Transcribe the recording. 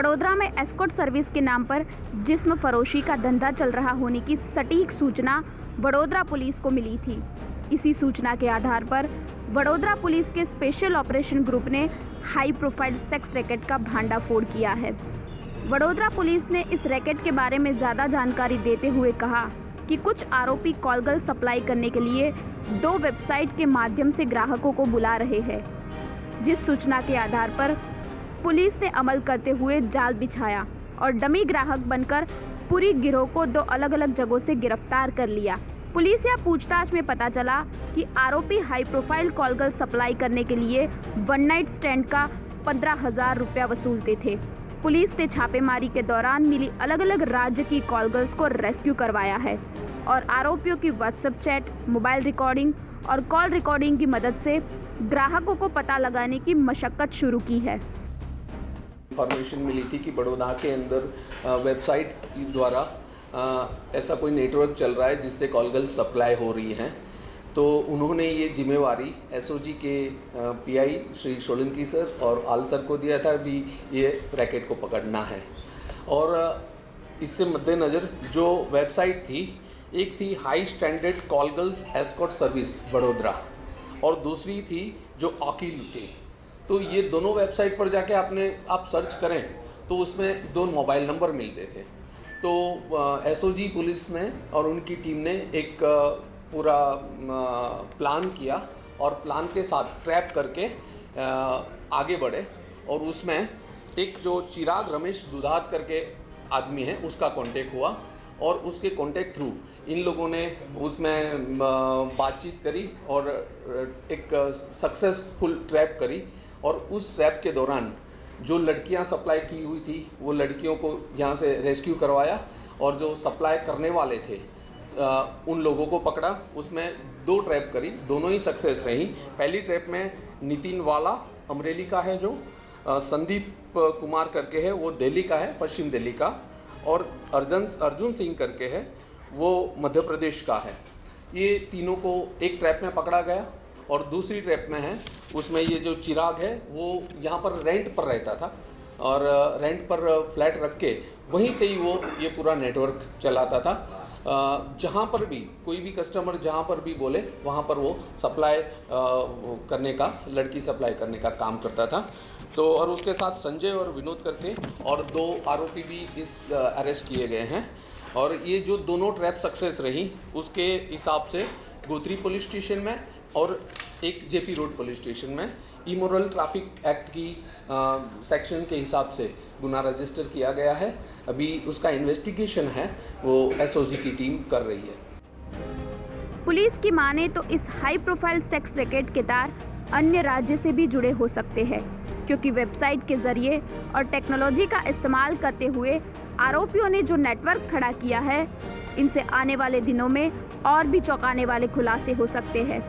वडोदरा में escort service के नाम पर जिस्म फरोशी का धंधा चल रहा होने की सटीक सूचना वडोदरा पुलिस को मिली थी। इसी सूचना के आधार पर वडोदरा पुलिस के स्पेशल ऑपरेशन ग्रुप ने हाई प्रोफाइल सेक्स रैकेट का भांडाफोड़ किया है। वडोदरा पुलिस ने इस रैकेट के बारे में ज़्यादा जानकारी देते हुए कहा कि कुछ आरोपी कॉल गर्ल सप्लाई करने के लिए 2 वेबसाइट के माध्यम से ग्राहकों को बुला रहे हैं। जिस सूचना के आधार पर पुलिस ने अमल करते हुए जाल बिछाया और डमी ग्राहक बनकर पूरी गिरोह को 2 अलग अलग जगहों से गिरफ्तार कर लिया। पुलिस या पूछताछ में पता चला कि आरोपी high profile call girl supply करने के लिए वन नाइट स्टैंड का 15,000 रुपया वसूलते थे। पुलिस ने छापेमारी के दौरान मिली अलग अलग राज्य की कॉल गर्ल्स को रेस्क्यू करवाया है और आरोपियों की व्हाट्सएप चैट, मोबाइल रिकॉर्डिंग और कॉल रिकॉर्डिंग की मदद से ग्राहकों को पता लगाने की मशक्कत शुरू की है। इन्फॉर्मेशन मिली थी कि बड़ौदा के अंदर वेबसाइट द्वारा ऐसा कोई नेटवर्क चल रहा है जिससे कॉल गर्ल सप्लाई हो रही हैं। तो उन्होंने ये जिम्मेवारी एसओजी के पीआई श्री सोलंकी सर और आल सर को दिया था भी ये रैकेट को पकड़ना है। और इससे मद्देनज़र जो वेबसाइट थी, एक थी high standard call girls escort service Vadodara और दूसरी थी जो ऑकिल थी। तो ये दोनों वेबसाइट पर जाके आप सर्च करें तो उसमें 2 मोबाइल नंबर मिलते थे। तो एसओजी पुलिस ने और उनकी टीम ने एक पूरा प्लान किया और प्लान के साथ ट्रैप करके आगे बढ़े और उसमें एक जो चिराग रमेश दुधात करके आदमी है उसका कांटेक्ट हुआ और उसके कांटेक्ट थ्रू इन लोगों ने उसमें बातचीत करी और एक सक्सेसफुल ट्रैप करी। और उस ट्रैप के दौरान जो लड़कियां सप्लाई की हुई थी वो लड़कियों को यहाँ से रेस्क्यू करवाया और जो सप्लाई करने वाले थे उन लोगों को पकड़ा। उसमें 2 ट्रैप करी, दोनों ही सक्सेस रही। पहली ट्रैप में नितिन वाला अमरेली का है, जो संदीप कुमार करके है वो दिल्ली का है, पश्चिम दिल्ली का, और अर्जुन सिंह करके है वो मध्य प्रदेश का है। ये तीनों को एक ट्रैप में पकड़ा गया और दूसरी ट्रैप में है उसमें ये जो चिराग है वो यहाँ पर रेंट पर रहता था और रेंट पर फ्लैट रख के वहीं से ही वो ये पूरा नेटवर्क चलाता था। जहाँ पर भी कोई भी कस्टमर जहाँ पर भी बोले वहाँ पर वो सप्लाई करने का, लड़की सप्लाई करने का काम करता था। तो और उसके साथ संजय और विनोद करके और 2 आरोपी भी इस अरेस्ट किए गए हैं। और ये जो दोनों ट्रैप सक्सेस रही उसके हिसाब से गोत्री पुलिस स्टेशन में और एक जेपी रोड पुलिस स्टेशन में इमोरल ट्रैफिक एक्ट की सेक्शन के हिसाब से गुना रजिस्टर किया गया है। अभी उसका इन्वेस्टिगेशन है वो एसओजी की टीम कर रही है। पुलिस की माने तो इस हाई प्रोफाइल सेक्स रैकेट के तार अन्य राज्य से भी जुड़े हो सकते हैं, क्योंकि वेबसाइट के जरिए और टेक्नोलॉजी का इस्तेमाल करते हुए आरोपियों ने जो नेटवर्क खड़ा किया है, इनसे आने वाले दिनों में और भी चौंकाने वाले खुलासे हो सकते हैं।